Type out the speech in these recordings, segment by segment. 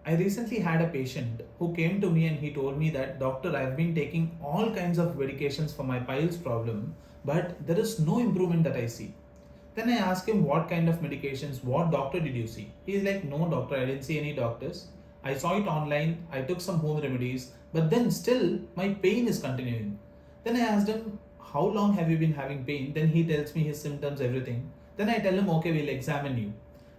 I recently had a patient who came to me and he told me that, Doctor, I've been taking all kinds of medications for my piles problem, but there is no improvement that I see. Then I asked him what kind of medications, what doctor did you see? He's like, no doctor, I didn't see any doctors. I saw it online, I took some home remedies, but then still my pain is continuing. Then I asked him, how long have you been having pain? Then he tells me his symptoms, everything. Then I tell him, okay, we'll examine you.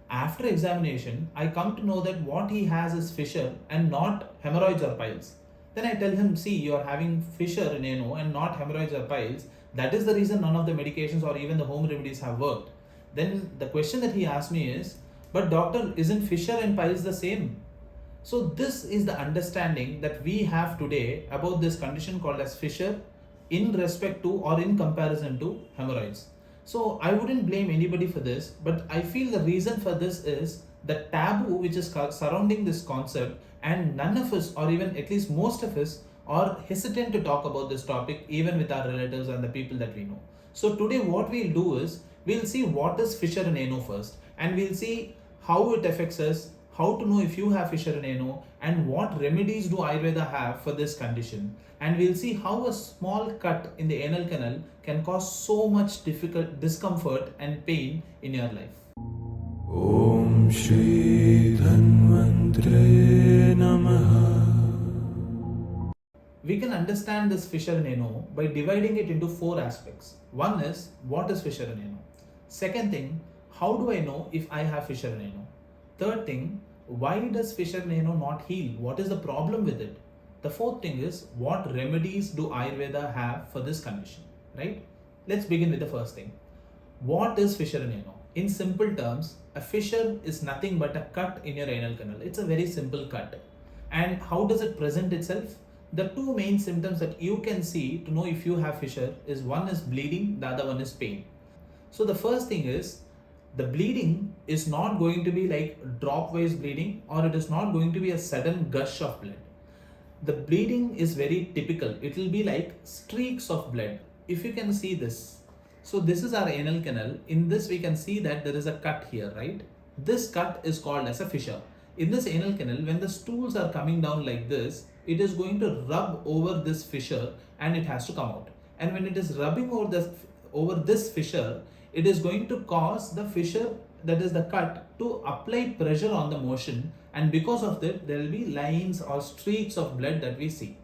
After examination, I come to know that what he has is fissure and not hemorrhoids or piles. Then I tell him, see, you are having fissure in ano and not hemorrhoids or piles. That is the reason none of the medications or even the home remedies have worked. Then the question that he asked me is, but doctor, isn't fissure and piles the same? So this is the understanding that we have today about this condition called as fissure in respect to or in comparison to hemorrhoids. So I wouldn't blame anybody for this, but I feel the reason for this is the taboo which is surrounding this concept, and none of us, or even at least most of us, are hesitant to talk about this topic even with our relatives and the people that we know. So today what we'll do is we'll see what is fissure in ano first, and we'll see how it affects us, how to know if you have fissure in ano, and what remedies do Ayurveda have for this condition. And we'll see how a small cut in the anal canal can cause so much difficult discomfort and pain in your life. Om Shri Dhanvantre Namaha. We can understand this fissure in ano by dividing it into four aspects. One is, what is fissure in ano? Second thing, how do I know if I have fissure in ano? Third thing, why does fissure in ano not heal? What is the problem with it? The fourth thing is, what remedies do Ayurveda have for this condition, right? Let's begin with the first thing. What is fissure in ano? In simple terms, a fissure is nothing but a cut in your anal canal. It's a very simple cut. And how does it present itself? The two main symptoms that you can see to know if you have fissure is, one is bleeding, the other one is pain. So the first thing is, the bleeding is not going to be like drop-wise bleeding, or it is not going to be a sudden gush of blood. The bleeding is very typical. It will be like streaks of blood. If you can see this. So this is our anal canal. In this we can see that there is a cut here, right? This cut is called as a fissure. In this anal canal, when the stools are coming down like this, it is going to rub over this fissure and it has to come out. And when it is rubbing over this fissure, it is going to cause the fissure, that is the cut, to apply pressure on the motion, and because of that there will be lines or streaks of blood that we see.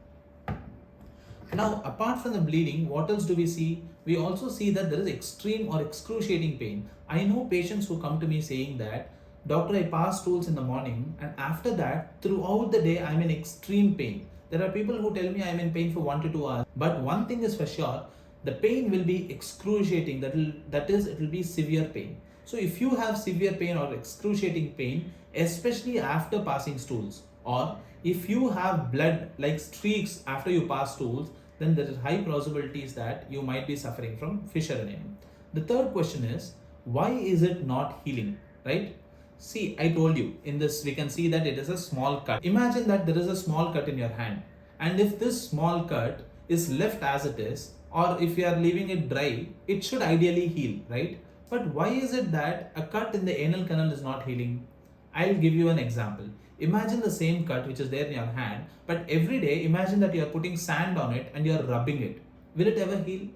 Now apart from the bleeding, what else do we see? We also see that there is extreme or excruciating pain. I know patients who come to me saying that, doctor, I pass stools in the morning and after that throughout the day I'm in extreme pain. There are people who tell me I'm in pain for 1 to 2 hours, but one thing is for sure, the pain will be excruciating, that is it will be severe pain. So if you have severe pain or excruciating pain, especially after passing stools, or if you have blood like streaks after you pass stools, then there is high possibilities that you might be suffering from fissure in ano. The third question is, why is it not healing, right? See, I told you, in this we can see that it is a small cut. Imagine that there is a small cut in your hand, and if this small cut is left as it is, or if you are leaving it dry, it should ideally heal, right? But why is it that a cut in the anal canal is not healing? I'll give you an example. Imagine the same cut which is there in your hand, but every day imagine that you are putting sand on it and you are rubbing it. Will it ever heal?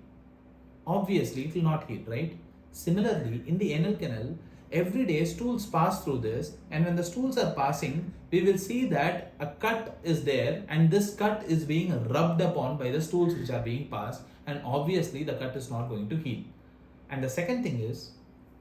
Obviously it will not heal, right? Similarly, in the anal canal, every day stools pass through this, and when the stools are passing, we will see that a cut is there, and this cut is being rubbed upon by the stools which are being passed, and obviously the cut is not going to heal. And the second thing is,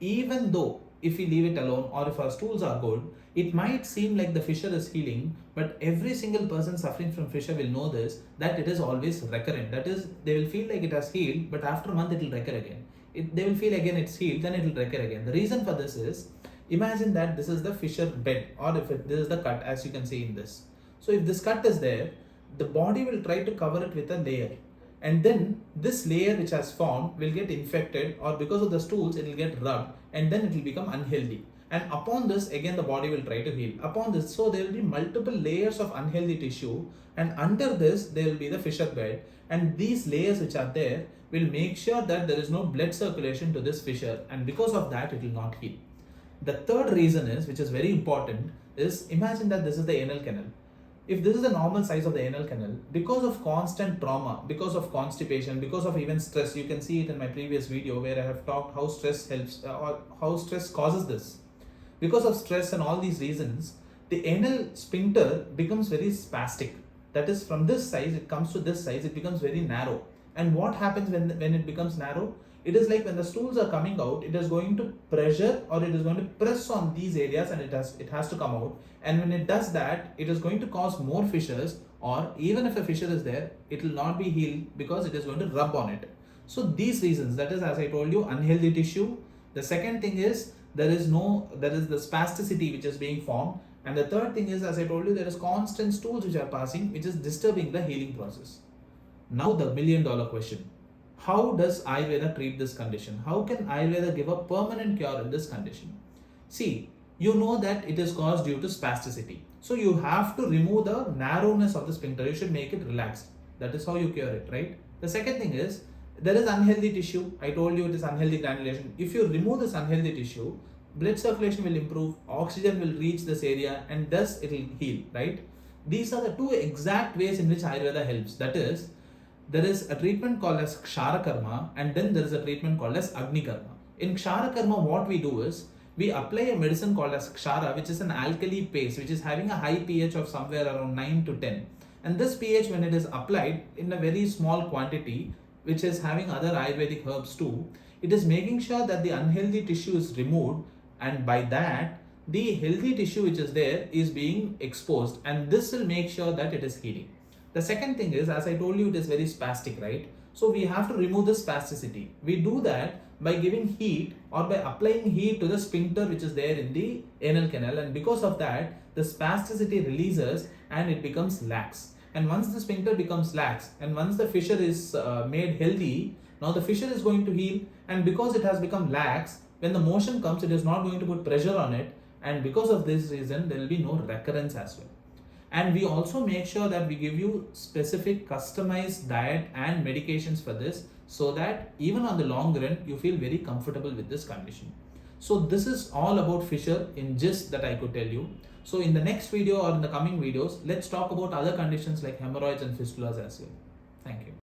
even though if we leave it alone or if our stools are good, it might seem like the fissure is healing, but every single person suffering from fissure will know this, that it is always recurrent. That is, they will feel like it has healed, but after a month it will recur again. They will feel again it's healed, then it will recur again. The reason for this is, imagine that this is the fissure bed, or if this is the cut, as you can see in this. So if this cut is there, the body will try to cover it with a layer, and then this layer which has formed will get infected, or because of the stools it will get rubbed, and then it will become unhealthy. And upon this again the body will try to heal. Upon this, so there will be multiple layers of unhealthy tissue, and under this there will be the fissure bed, and these layers which are there will make sure that there is no blood circulation to this fissure, and because of that it will not heal. The third reason is, which is very important, is imagine that this is the anal canal. If this is the normal size of the anal canal, because of constant trauma, because of constipation, because of even stress, you can see it in my previous video where I have talked how stress helps or how stress causes this. Because of stress and all these reasons, the anal sphincter becomes very spastic. That is, from this size, it comes to this size, it becomes very narrow. And what happens when it becomes narrow? It is like when the stools are coming out, it is going to pressure or it is going to press on these areas and it has to come out. And when it does that, it is going to cause more fissures, or even if a fissure is there, it will not be healed because it is going to rub on it. So these reasons, that is, as I told you, unhealthy tissue. The second thing is there is the spasticity which is being formed. And the third thing is, as I told you, there is constant stools which are passing, which is disturbing the healing process. Now the $1,000,000 question. How does Ayurveda treat this condition? How can Ayurveda give a permanent cure in this condition? See, you know that it is caused due to spasticity. So you have to remove the narrowness of the sphincter. You should make it relaxed. That is how you cure it, right? The second thing is, there is unhealthy tissue. I told you it is unhealthy granulation. If you remove this unhealthy tissue, blood circulation will improve, oxygen will reach this area, and thus it will heal, right? These are the two exact ways in which Ayurveda helps. That is, there is a treatment called as Ksharakarma, and then there is a treatment called as Agnikarma. In Ksharakarma, what we do is, we apply a medicine called as Kshara, which is an alkali paste, which is having a high pH of somewhere around 9 to 10. And this pH, when it is applied in a very small quantity, which is having other Ayurvedic herbs too, it is making sure that the unhealthy tissue is removed, and by that, the healthy tissue which is there is being exposed, and this will make sure that it is healing. The second thing is, as I told you, it is very spastic, right? So we have to remove the spasticity. We do that by giving heat or by applying heat to the sphincter which is there in the anal canal, and because of that, the spasticity releases and it becomes lax. And once the sphincter becomes lax and once the fissure is made healthy, now the fissure is going to heal, and because it has become lax, when the motion comes, it is not going to put pressure on it, and because of this reason, there will be no recurrence as well. And we also make sure that we give you specific customized diet and medications for this, so that even on the long run, you feel very comfortable with this condition. So this is all about fissure in gist that I could tell you. So in the next video or in the coming videos, let's talk about other conditions like hemorrhoids and fistulas as well. Thank you.